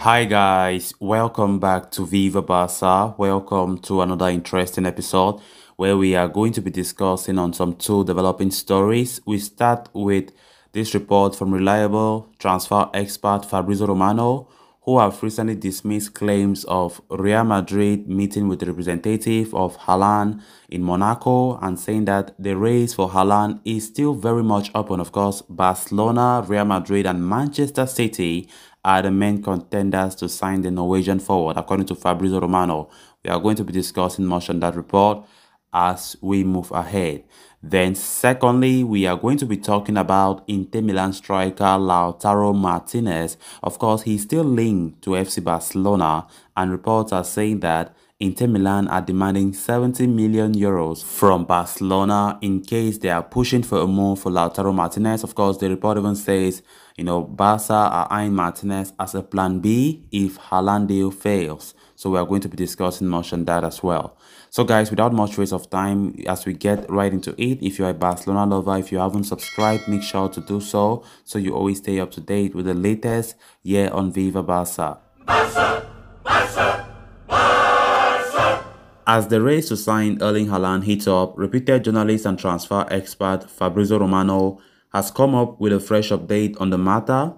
Hi guys, welcome back to Viva Barca. Welcome to another interesting episode where we are going to be discussing on some two developing stories. We start with this report from reliable transfer expert Fabrizio Romano, who have recently dismissed claims of Real Madrid meeting with the representative of Haaland in Monaco and saying that the race for Haaland is still very much open. Of course, Barcelona, Real Madrid and Manchester City are the main contenders to sign the Norwegian forward, according to Fabrizio Romano. We are going to be discussing much on that report as we move ahead. Then secondly, we are going to be talking about Inter Milan striker Lautaro Martinez. Of course, he's still linked to FC Barcelona, and reports are saying that Inter Milan are demanding 70 million euros from Barcelona in case they are pushing for a move for Lautaro Martinez. Of course, the report even says, Barca are eyeing Martinez as a plan B if Haaland deal fails. So we are going to be discussing much on that as well. So guys, without much waste of time, as we get right into it, if you're a Barcelona lover, if you haven't subscribed, make sure to do so you always stay up to date with the latest year on Viva Barca. Barca! Barca! Barca! As the race to sign Erling Haaland heats up, reputed journalist and transfer expert Fabrizio Romano has come up with a fresh update on the matter,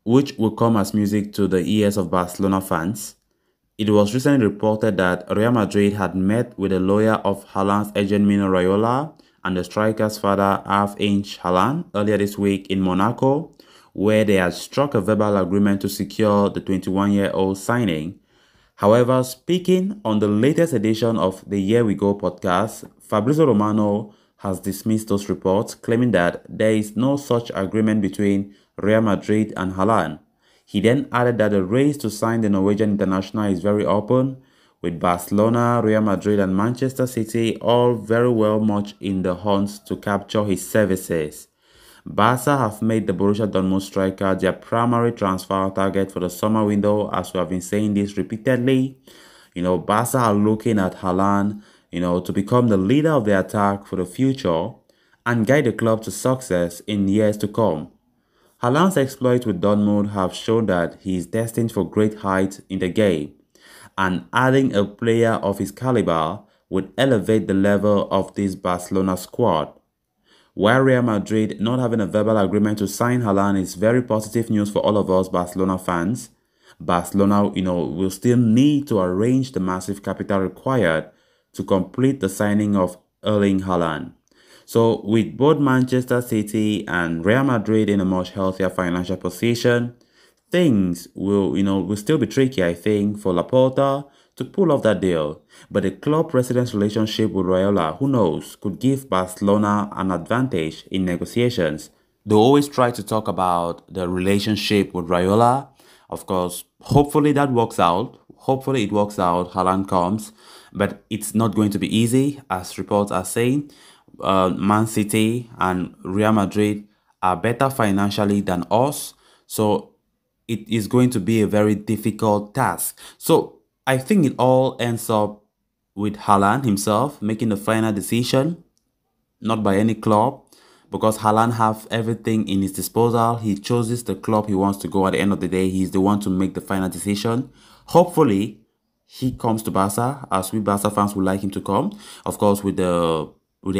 which will come as music to the ears of Barcelona fans. It was recently reported that Real Madrid had met with a lawyer of Haaland's agent Mino Raiola and the striker's father half-inch Haaland earlier this week in Monaco, where they had struck a verbal agreement to secure the 21-year-old signing. However, speaking on the latest edition of the Here We Go podcast, Fabrizio Romano has dismissed those reports, claiming that there is no such agreement between Real Madrid and Haaland. He then added that the race to sign the Norwegian international is very open, with Barcelona, Real Madrid and Manchester City all very well much in the hunt to capture his services. Barca have made the Borussia Dortmund striker their primary transfer target for the summer window, as we have been saying this repeatedly. Barca are looking at Haaland, to become the leader of the attack for the future and guide the club to success in years to come. Haaland's exploits with Dortmund have shown that he is destined for great heights in the game, and adding a player of his caliber would elevate the level of this Barcelona squad. While Real Madrid not having a verbal agreement to sign Haaland is very positive news for all of us Barcelona fans, Barcelona, will still need to arrange the massive capital required to complete the signing of Erling Haaland. So with both Manchester City and Real Madrid in a much healthier financial position, things will still be tricky, I think, for Laporta to pull off that deal. But the club president's relationship with Raiola, who knows, could give Barcelona an advantage in negotiations. They always try to talk about the relationship with Raiola. Of course, hopefully that works out. Hopefully it works out, Haaland comes. But it's not going to be easy, as reports are saying. Man City and Real Madrid are better financially than us, so it is going to be a very difficult task. So I think it all ends up with Haaland himself making the final decision, not by any club, because Haaland have everything in his disposal. He chooses the club he wants to go. At the end of the day, he's the one to make the final decision. Hopefully he comes to Barca, as we Barca fans would like him to come, of course, with the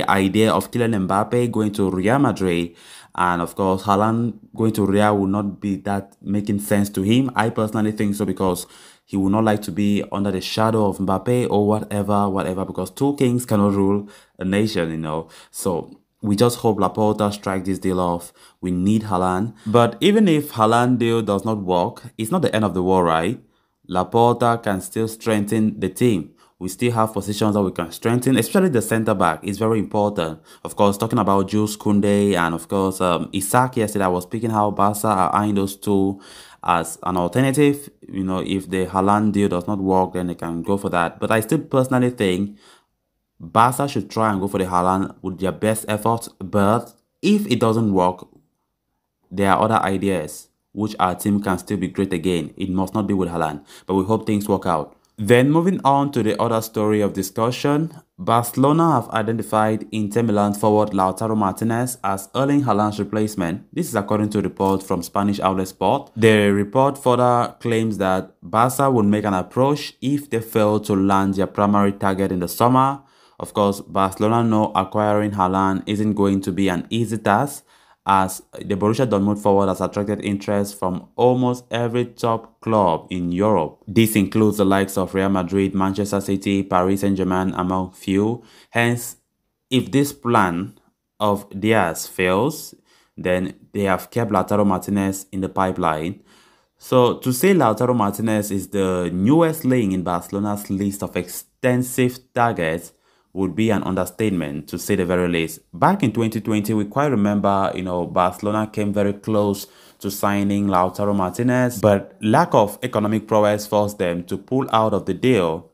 idea of Kylian Mbappe going to Real Madrid, and of course Haaland going to Real will not be that making sense to him. I personally think so, because he would not like to be under the shadow of Mbappe or whatever, because two kings cannot rule a nation, So we just hope Laporta strike this deal off. We need Haaland. But even if Haaland deal does not work, it's not the end of the world, right? Laporta can still strengthen the team. We still have positions that we can strengthen, especially the centre back is very important. Of course, talking about Jules Koundé and of course Isaac yesterday, I was speaking how Barca are eyeing those two as an alternative. If the Haaland deal does not work, then they can go for that. But I still personally think Barca should try and go for the Haaland with their best efforts. But if it doesn't work, there are other ideas which our team can still be great again. It must not be with Haaland, but we hope things work out. Then moving on to the other story of discussion, Barcelona have identified Inter Milan forward Lautaro Martinez as Erling Haaland's replacement. This is according to a report from Spanish outlet Sport. The report further claims that Barca would make an approach if they fail to land their primary target in the summer. Of course, Barcelona know acquiring Haaland isn't going to be an easy task, as the Borussia Dortmund forward has attracted interest from almost every top club in Europe. This includes the likes of Real Madrid, Manchester City, Paris Saint-Germain, among few. Hence, if this plan of theirs fails, then they have kept Lautaro Martinez in the pipeline. So to say Lautaro Martinez is the newest link in Barcelona's list of extensive targets would be an understatement, to say the very least. Back in 2020, we quite remember, Barcelona came very close to signing Lautaro Martinez, but lack of economic prowess forced them to pull out of the deal.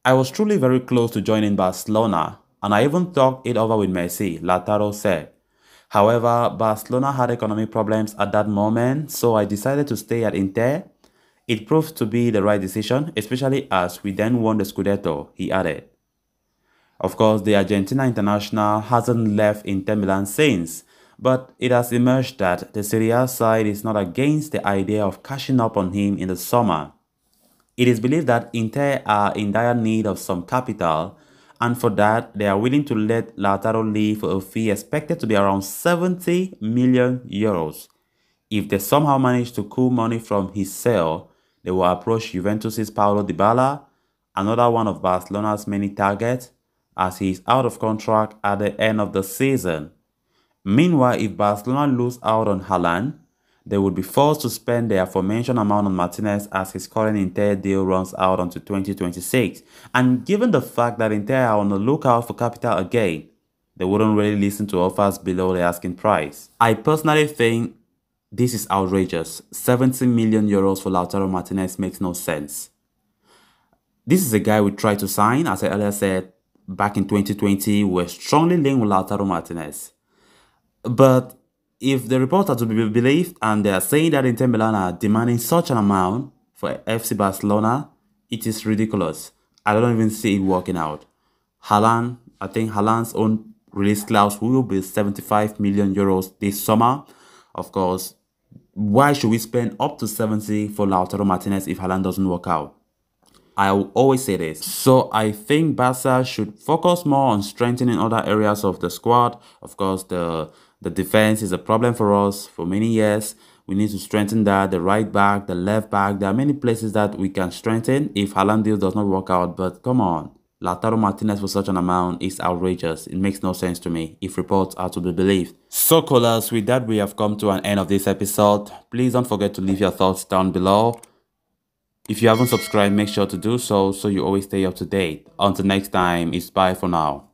I was truly very close to joining Barcelona, and I even talked it over with Messi, Lautaro said. However, Barcelona had economic problems at that moment, so I decided to stay at Inter. It proved to be the right decision, especially as we then won the Scudetto, he added. Of course, the Argentina international hasn't left Inter Milan since, but it has emerged that the Serie A side is not against the idea of cashing up on him in the summer. It is believed that Inter are in dire need of some capital, and for that, they are willing to let Lautaro leave for a fee expected to be around 70 million euros. If they somehow manage to cool money from his sale, they will approach Juventus's Paulo Dybala, another one of Barcelona's many targets, as he is out of contract at the end of the season. Meanwhile, if Barcelona lose out on Haaland, they would be forced to spend the aforementioned amount on Martinez as his current Inter deal runs out until 2026. And given the fact that Inter are on the lookout for capital again, they wouldn't really listen to offers below the asking price. I personally think this is outrageous. 70 million euros for Lautaro Martinez makes no sense. This is a guy we tried to sign, as I earlier said, back in 2020, we were strongly linked with Lautaro Martinez. But if the reports are to be believed and they are saying that Inter Milan are demanding such an amount for FC Barcelona, it is ridiculous. I don't even see it working out. Haaland, I think Haaland's own release clause will be 75 million euros this summer. Of course, why should we spend up to 70 for Lautaro Martinez if Haaland doesn't work out? I will always say this. So I think Barca should focus more on strengthening other areas of the squad. Of course, the defense is a problem for us for many years. We need to strengthen that, the right back, the left back. There are many places that we can strengthen if Haaland deal does not work out. But come on, Lautaro Martinez for such an amount is outrageous. It makes no sense to me if reports are to be believed. So callers, with that we have come to an end of this episode. Please don't forget to leave your thoughts down below. If you haven't subscribed, make sure to do so you always stay up to date. Until next time, it's bye for now.